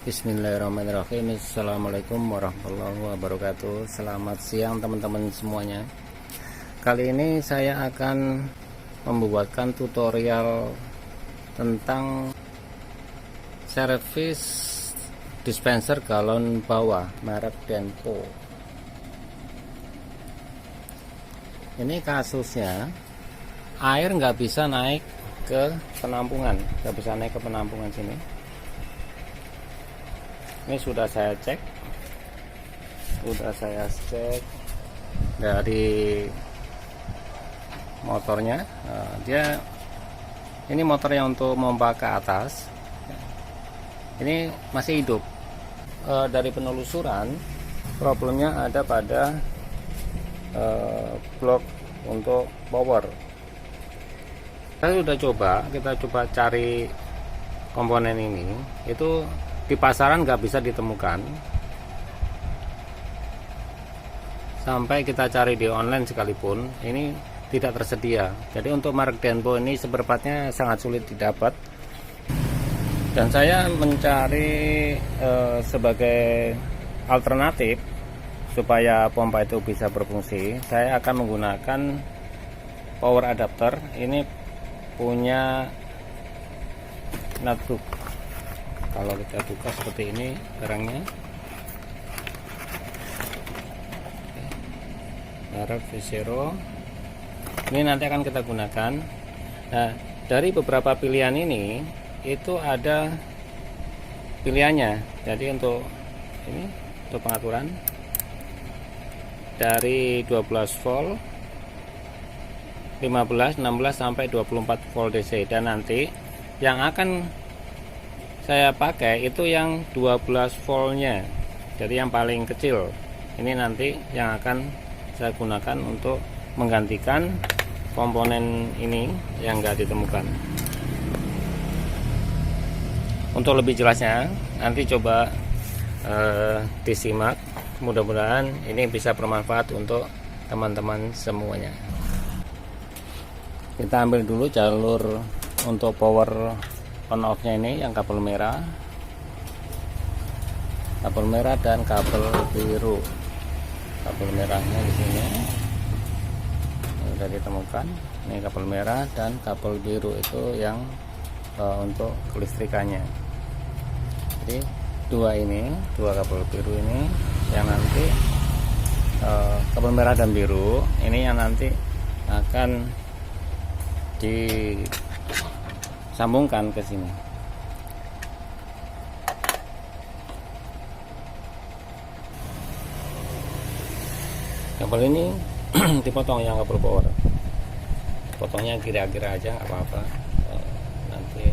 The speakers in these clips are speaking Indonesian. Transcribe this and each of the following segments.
Bismillahirrahmanirrahim. Assalamualaikum warahmatullahi wabarakatuh. Selamat siang teman-teman semuanya. Kali ini saya akan membuatkan tutorial tentang servis dispenser galon bawah merek Denpo. Ini kasusnya air nggak bisa naik ke penampungan, sini. Ini sudah saya cek dari motornya. Ini motornya untuk pompa ke atas, ini masih hidup. Dari penelusuran, problemnya ada pada blok untuk power. Kita coba cari komponen ini, itu di pasaran nggak bisa ditemukan, sampai kita cari di online sekalipun ini tidak tersedia. Jadi untuk merek Denpo ini seperempatnya sangat sulit didapat, dan saya mencari sebagai alternatif supaya pompa itu bisa berfungsi. Saya akan menggunakan power adapter. Ini punya notebook. Kalau kita buka seperti ini barangnya, merek Vizero. Ini nanti akan kita gunakan. Nah, dari beberapa pilihan ini itu ada pilihannya. Jadi untuk ini, untuk pengaturan dari 12 volt, 15, 16 sampai 24 volt DC, dan nanti yang akan saya pakai itu yang 12 voltnya, jadi yang paling kecil. Ini nanti yang akan saya gunakan untuk menggantikan komponen ini yang enggak ditemukan. Untuk lebih jelasnya nanti coba disimak. Mudah-mudahan ini bisa bermanfaat untuk teman-teman semuanya. Kita ambil dulu jalur untuk power on off nya ini, yang kabel merah dan kabel biru. Kabel merahnya di sini ini sudah ditemukan. Ini kabel merah dan kabel biru itu yang untuk kelistrikannya. Jadi dua kabel biru ini yang nanti kabel merah dan biru ini yang nanti akan disambungkan ke sini. Kabel ini dipotong, yang kabel power potongnya kira-kira aja, nggak apa-apa. Nanti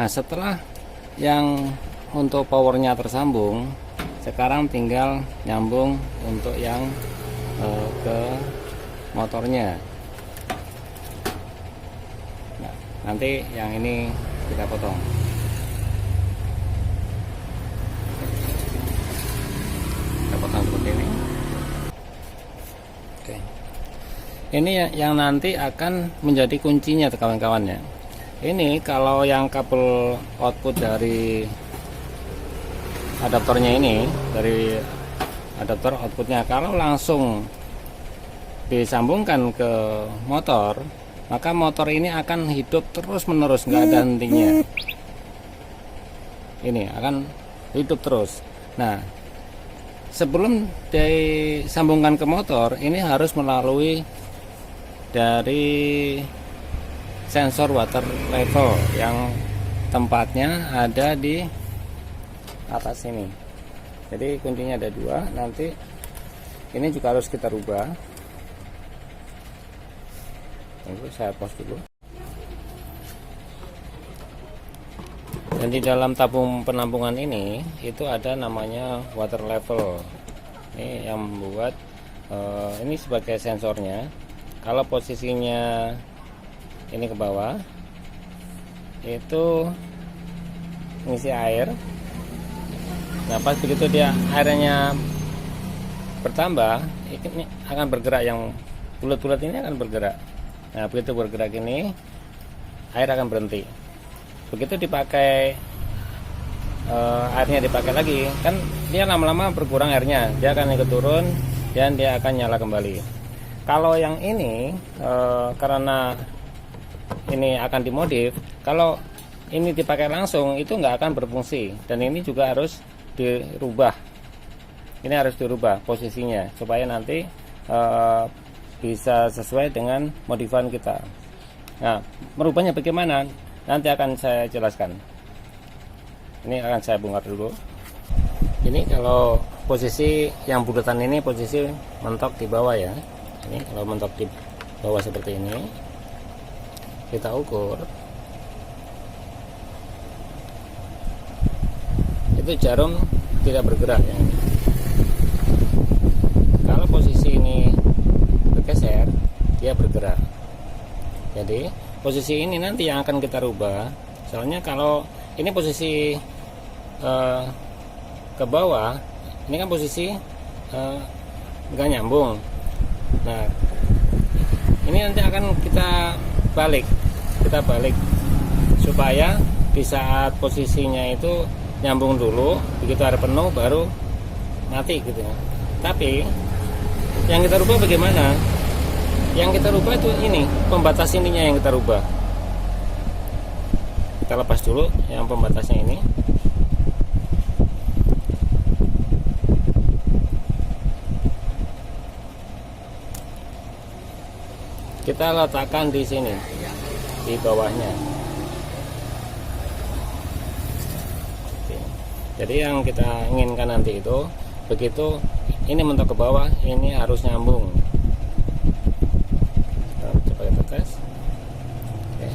nah, setelah yang untuk powernya tersambung, sekarang tinggal nyambung untuk yang ke motornya. Nah, nanti yang ini kita potong. Kita potong seperti ini. Oke. Ini yang nanti akan menjadi kuncinya, kawan-kawannya. Ini kalau yang kabel output dari adaptornya ini, dari adaptor outputnya, kalau langsung disambungkan ke motor, maka motor ini akan hidup terus menerus, nggak ada hentinya. Ini akan hidup terus. Nah, sebelum disambungkan ke motor, ini harus melalui dari sensor water level yang tempatnya ada di atas sini. Jadi kuncinya ada dua. Nanti ini juga harus kita rubah. Tunggu, saya pause dulu. Dan di dalam tabung penampungan ini itu ada namanya water level. Ini yang membuat ini sebagai sensornya. Kalau posisinya ini ke bawah, itu mengisi air. Nah, pas begitu dia airnya bertambah, ini akan bergerak, yang bulat-bulat ini akan bergerak. Nah, begitu bergerak ini, air akan berhenti. Begitu dipakai, airnya dipakai lagi, kan dia lama-lama berkurang airnya, dia akan ikut turun dan dia akan nyala kembali. Kalau yang ini karena ini akan dimodif, kalau ini dipakai langsung itu nggak akan berfungsi, dan ini juga harus dirubah. Ini harus dirubah posisinya supaya nanti bisa sesuai dengan modifan kita. Nah, merubahnya bagaimana? Nanti akan saya jelaskan. Ini akan saya bongkar dulu. Ini kalau posisi yang bulatan ini posisi mentok di bawah ya. Ini kalau mentok di bawah seperti ini, kita ukur. Itu jarum tidak bergerak ya. Kalau posisi ini bergeser, dia bergerak. Jadi posisi ini nanti yang akan kita rubah. Soalnya kalau ini posisi ke bawah, ini kan posisi nggak nyambung. Nah, ini nanti akan kita balik supaya di saat posisinya itu nyambung dulu, begitu air penuh baru mati gitu ya. Tapi yang kita rubah bagaimana? Yang kita rubah itu ini, pembatas ininya yang kita rubah. Kita lepas dulu yang pembatasnya ini. Kita letakkan di sini, di bawahnya. Oke. Jadi yang kita inginkan nanti itu, begitu ini mentok ke bawah, ini harus nyambung. Coba kita tes. Oke.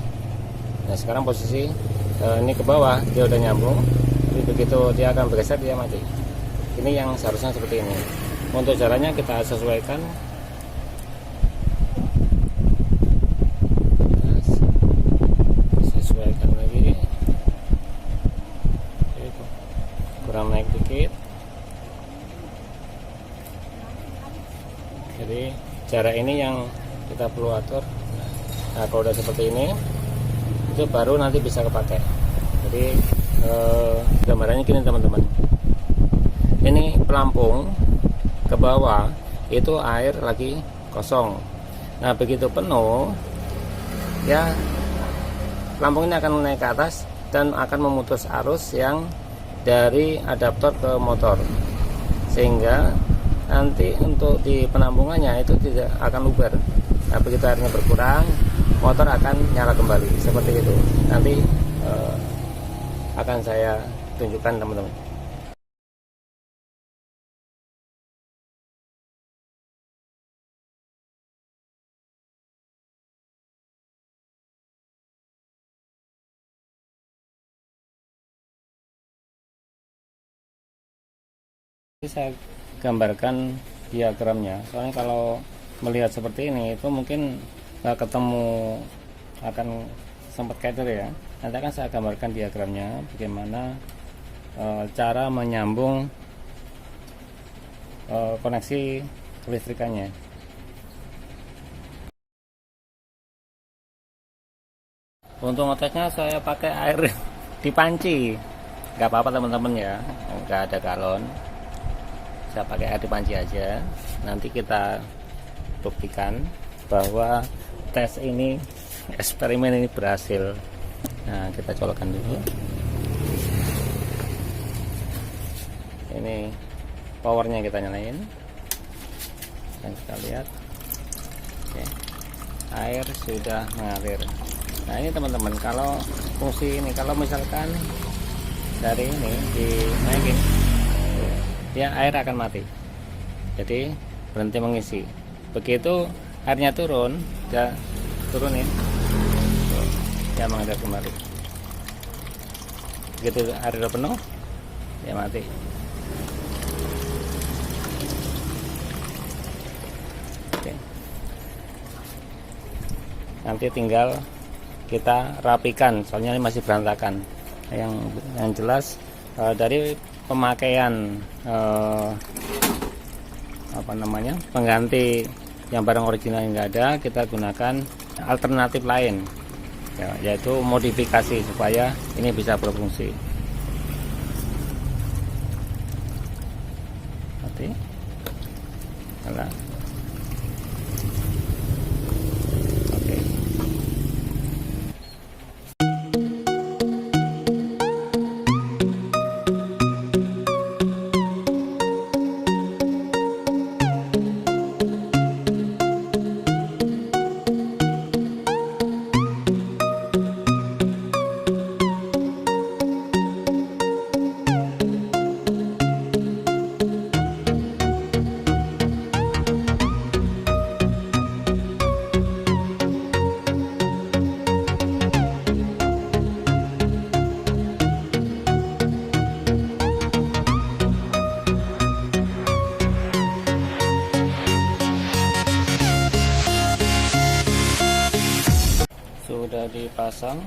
Nah, sekarang posisi ini ke bawah, dia udah nyambung. Jadi begitu dia akan bergeser, dia mati. Ini yang seharusnya seperti ini. Untuk caranya kita sesuaikan. Sesuaikan lagi. Kurang naik dikit. Jadi jarak ini yang kita perlu atur. Nah, kalau udah seperti ini, itu baru nanti bisa kepakai. Jadi gambarannya gini teman-teman. Ini pelampung ke bawah, itu air lagi kosong. Nah, begitu penuh, ya pelampung ini akan naik ke atas dan akan memutus arus yang dari adaptor ke motor, sehingga nanti untuk di penampungannya itu tidak akan luber. Nah, begitu airnya berkurang, motor akan nyala kembali seperti itu. Nanti akan saya tunjukkan teman-teman. Saya gambarkan diagramnya, soalnya kalau melihat seperti ini itu mungkin nggak ketemu, akan sempat keder ya. Nanti akan saya gambarkan diagramnya bagaimana cara menyambung koneksi kelistrikannya. Untuk ngetesnya saya pakai air di panci, nggak apa-apa teman-teman ya, nggak ada galon. Saya pakai air di panci aja. Nanti kita buktikan bahwa tes ini, eksperimen ini berhasil. Nah, kita colokkan dulu. Ini powernya kita nyalain dan kita lihat. Oke, air sudah mengalir. Nah, ini teman-teman, kalau fungsi ini, kalau misalkan dari ini dinaikin, ya air akan mati, jadi berhenti mengisi. Begitu airnya turun, ya turunin, ya mengalir kembali. begitu air udah penuh ya mati. Oke. Nanti tinggal kita rapikan, soalnya ini masih berantakan. Yang jelas dari pemakaian pengganti yang barang original yang nggak ada, kita gunakan alternatif lain ya, yaitu modifikasi supaya ini bisa berfungsi. Oke. Oke. Sudah dipasang,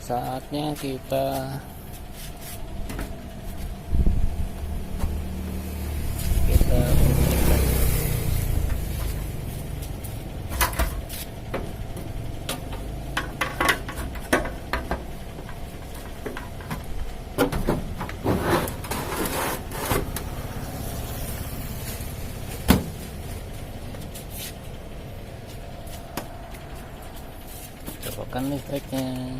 saatnya kita colokan listriknya.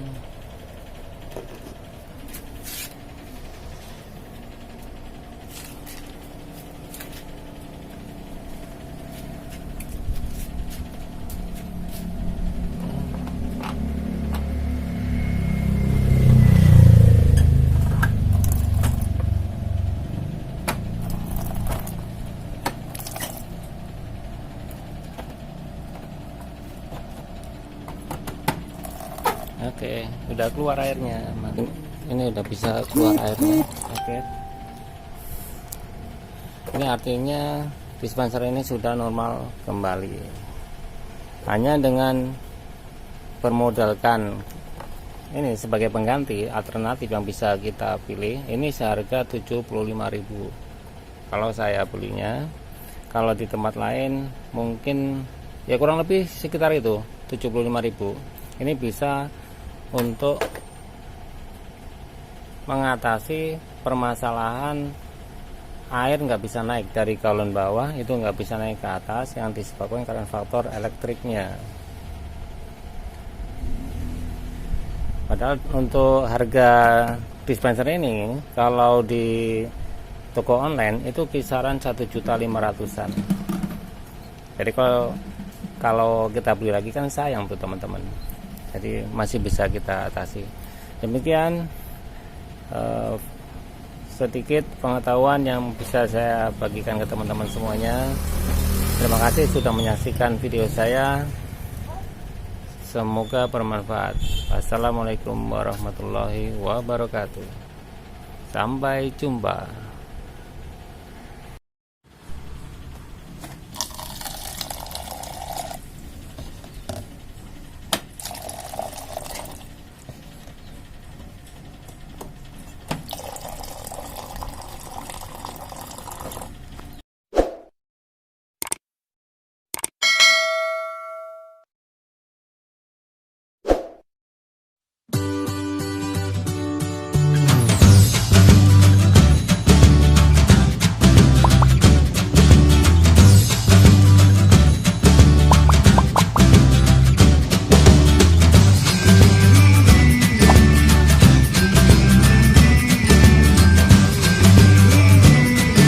Oke, udah keluar airnya. Ini udah bisa keluar airnya. Oke. Ini artinya dispenser ini sudah normal kembali. Hanya dengan bermodalkan ini sebagai pengganti alternatif yang bisa kita pilih. Ini seharga 75.000 kalau saya belinya. Kalau di tempat lain mungkin ya kurang lebih sekitar itu 75.000. Ini bisa untuk mengatasi permasalahan air nggak bisa naik dari galon bawah, itu nggak bisa naik ke atas yang disebabkan karena faktor elektriknya. Padahal untuk harga dispenser ini kalau di toko online itu kisaran 1.500.000-an. Jadi kalau kita beli lagi kan sayang tuh teman-teman. Jadi masih bisa kita atasi. Demikian sedikit pengetahuan yang bisa saya bagikan ke teman-teman semuanya. Terima kasih sudah menyaksikan video saya. Semoga bermanfaat. Wassalamualaikum warahmatullahi wabarakatuh. Sampai jumpa.